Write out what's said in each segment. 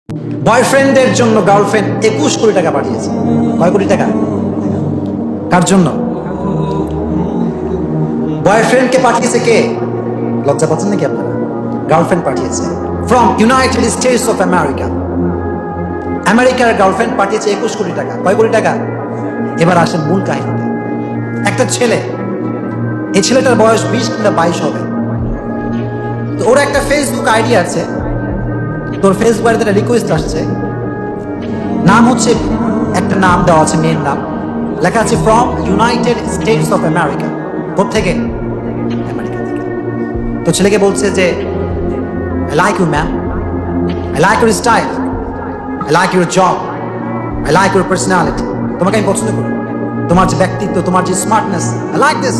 বয়ফ্রেন্ডের জন্য গার্লফ্রেন্ড 21 কোটি টাকা পাঠিয়েছে। কয় কোটি টাকা? কার জন্য? বয়ফ্রেন্ডকে পাঠিয়েছে কে? লজ্জা পাচ্ছেন নাকি আপনারা? গার্লফ্রেন্ড পাঠিয়েছে from United States of America. আমেরিকার গার্লফ্রেন্ড পাঠিয়েছে 21 কোটি টাকা। কয় কোটি টাকা? এবার আসেন মূল কাহিনীতে। একটা ছেলে, এই ছেলেটার বয়স 20 কিংবা 22 হবে। তো ওর একটা ফেসবুক আইডি আছে। তোর ফেসবুক আইডিতে একটা রিকোয়েস্ট আসছে, নাম হচ্ছে, একটা নাম দেওয়া আছে, মেয়ের নাম লেখা আছে from United States of America. কোত্থেকে? আমেরিকা থেকে। তো ছেলেকে বলছে যে I like you ma'am, I like your style, I like your job, I like your personality. তোমাকে আমি পছন্দ করি, তোমার যে ব্যক্তিত্ব, তোমার যে স্মার্টনেস, আই লাইক দিস,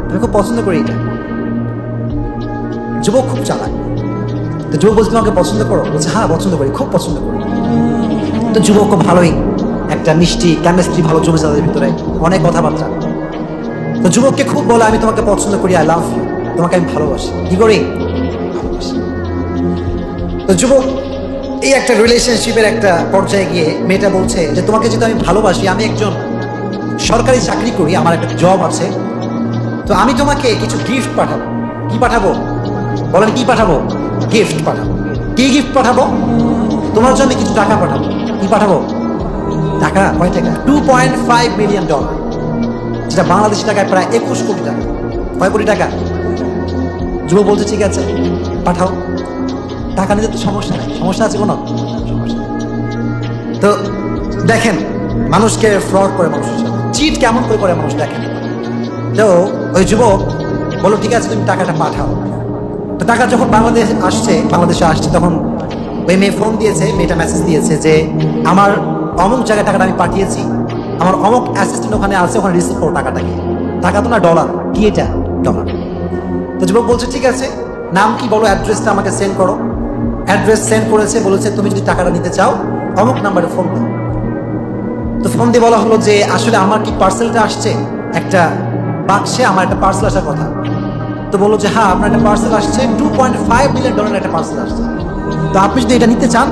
আমি খুব পছন্দ করি এটা। যুবক খুব চালাক। তো যুবক বলছে তোমাকে পছন্দ করো? বলছে হ্যাঁ পছন্দ করি, খুব পছন্দ করি। তো যুবক খুব ভালোই, একটা মিষ্টি কেমিস্ট্রি ভালো জমেছে তাদের ভিতরে, অনেক কথাবার্তা। তো যুবককে খুব বলে আমি তোমাকে পছন্দ করি, আই লাভ ইউ, তোমাকে আমি ভালোবাসি। কি করি? ভালোবাসি। তো যুবক এই একটা রিলেশনশিপের একটা পর্যায়ে গিয়ে মেয়েটা বলছে যে তোমাকে যদি আমি ভালোবাসি, আমি একজন সরকারি চাকরি করি, আমার একটা জব আছে, তো আমি তোমাকে কিছু গিফট পাঠাবো। কি পাঠাবো? বলেন কি পাঠাবো? গিফট পাঠাবো। কি গিফট পাঠাবো? তোমার জন্য কিছু টাকা পাঠাবো। কি পাঠাবো? টাকা। কয় টাকা? $2.5 মিলিয়ন, যেটা বাংলাদেশি টাকায় প্রায় 21 কোটি টাকা। কয় কোটি টাকা? যুবক বলছে ঠিক আছে পাঠাও। টাকা নিতে তো সমস্যা নেই, সমস্যা আছে কোনো? সমস্যা নেই। তো দেখেন মানুষকে ফ্রড করে, মানুষের সাথে চিট কেমন করে করে মানুষ, দেখেন। তো ওই যুবক বললো ঠিক আছে তুমি টাকাটা পাঠাও। তো টাকা যখন বাংলাদেশে আসছে তখন ওই মেয়ে ফোন দিয়েছে, মেয়েটা মেসেজ দিয়েছে যে আমার অমুক জায়গায় টাকাটা আমি পাঠিয়েছি, আমার অমুক অ্যাসিস্ট্যান্ট ওখানে আছে, ওখানে রিসিভ করো টাকাটাকে। টাকা তো না, ডলার। কি এটা? ডলার। তো যুবক বলছে ঠিক আছে, নাম কি বলো, অ্যাড্রেসটা আমাকে সেন্ড করো। অ্যাড্রেস সেন্ড করেছে, বলেছে তুমি যদি টাকাটা নিতে চাও অমুক নাম্বারে ফোন করো। তো ফোন দিয়ে বলা হলো যে আসলে আমার কি পার্সেলটা আসছে, একটা বাক্সে আমার একটা পার্সেল আসার কথা। তো বললো যে হ্যাঁ আপনার একটা পার্সেল আসছে, $2.5 মিলিয়ন একটা পার্সেল আসছে। তো আপনি যদি এটা নিতে চান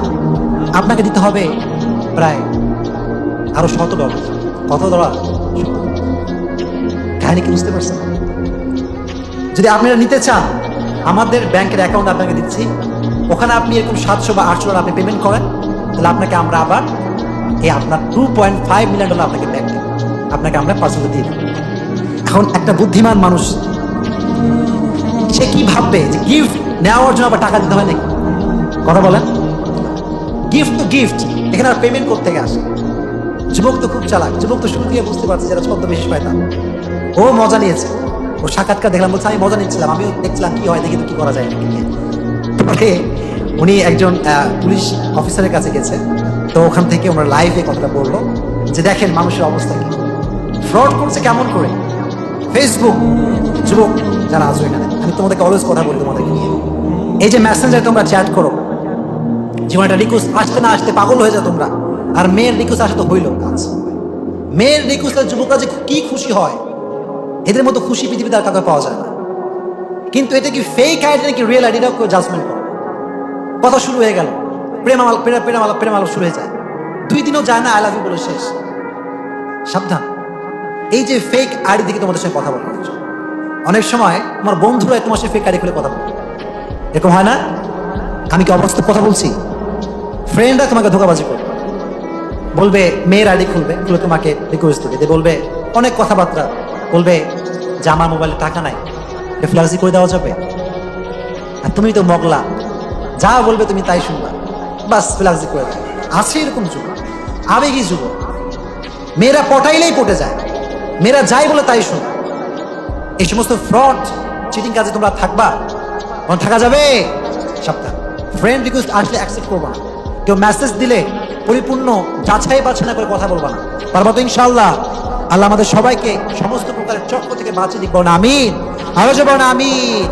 আপনাকে দিতে হবে প্রায় আরো $100। কত ডলার? কাহিনী কি বুঝতে পারছেন? যদি আপনি এটা নিতে চান, আমাদের ব্যাংকের অ্যাকাউন্ট আপনাকে দিচ্ছি, ওখানে আপনি এরকম $700 বা $800 আপনি পেমেন্ট করেন, তাহলে আপনাকে আমরা আবার এই আপনার $2.5 মিলিয়ন আপনাকে ব্যাংক দেব, আপনাকে আমরা পার্সেল দিয়ে দেব। এখন একটা বুদ্ধিমান মানুষ সে কি ভাববে যে গিফট নেওয়ার জন্য আবার টাকা দিতে হয় নাকি? কথা বলেন। গিফট তো গিফট, এখানে আর পেমেন্ট করতে আসে। যুবক তো খুব চালাক, যুবক তো শুরু দিয়ে বুঝতে পারছে যারা ছদ্মবেশী শয়তান। ও মজা নিয়েছে, ও সাক্ষাৎকার দেখলাম, বলছে আমি মজা নিচ্ছিলাম, আমিও দেখছিলাম কি হয়, দেখি তো কি করা যায় নাকি। পরে উনি একজন পুলিশ অফিসারের কাছে গেছে, তো ওখান থেকে ওনার লাইভে কথাটা বললো যে দেখেন মানুষের অবস্থা কি, ফ্রড করছে কেমন করে। ফেসবুক যুবক যারা আছো এখানে, আমি তোমাদেরকে অলওয়েজ কথা বলি তোমাদেরকে নিয়ে, এই যে মেসেঞ্জারে তোমরা চ্যাট করো, জীবনে একটা রিকোয়েস্ট আসতে না আসতে পাগল হয়ে যাও তোমরা, আর মেয়ের রিকোয়েস্ট আসতে হইল কাজ। মেয়ের রিকোয়েস্টে যুবকরা যে কি খুশি হয়, এদের মতো খুশি পৃথিবীতে আর কাউকে পাওয়া যায় না। কিন্তু এটা কি ফেক আইডি নাকি রিয়েল আইডিটা কেউ জাজমেন্ট করে। কথা শুরু হয়ে গেল, প্রেম শুরু হয়ে যায়, 2 দিনও যায় না আই লাভ ইউ বলে শেষ। সাবধান, এই যে ফেক আইডি দিকে তোমাদের সঙ্গে কথা বলা হচ্ছে, অনেক সময় তোমার বন্ধুরা তোমার সাথে ফেক আইডি খুলে কথা বলে, এরকম হয় না? আমি কি অবাস্তব কথা বলছি? ফ্রেন্ডরা তোমাকে ধোঁকাবাজি করবে, বলবে মেয়ের আইডি খুলবে, খুলে তোমাকে রিকোয়েস্ট দেবে, বলবে অনেক কথাবার্তা, বলবে যে আমার মোবাইলে টাকা নাই, ফ্ল্যাক্সি করে দেওয়া যাবে, আর তুমি তো মগলা, যা বলবে তুমি তাই শুনবা, বাস ফ্ল্যাক্সি করে দেয়। আছে এরকম যুগ, আবেগী যুগ, মেয়েরা পটাইলেই পটে যায়, মেয়েরা যাই বলে তাই শুনে। এই সমস্ত ফ্রড চিটিং কাজে তোমরা থাকবা, থাকা যাবে? সাবধান। ফ্রেন্ড রিকোয়েস্ট আসলে অ্যাকসেপ্ট করবা না, কেউ মেসেজ দিলে পরিপূর্ণ যাচাই বাছাই না করে কথা বলবা না। পারবা তো ইনশাআল্লাহ? আল্লাহ আমাদের সবাইকে সমস্ত প্রকারের চক্র থেকে বাঁচিয়ে দিক। বলেন আমিন। আরো যে বলেন আমিন।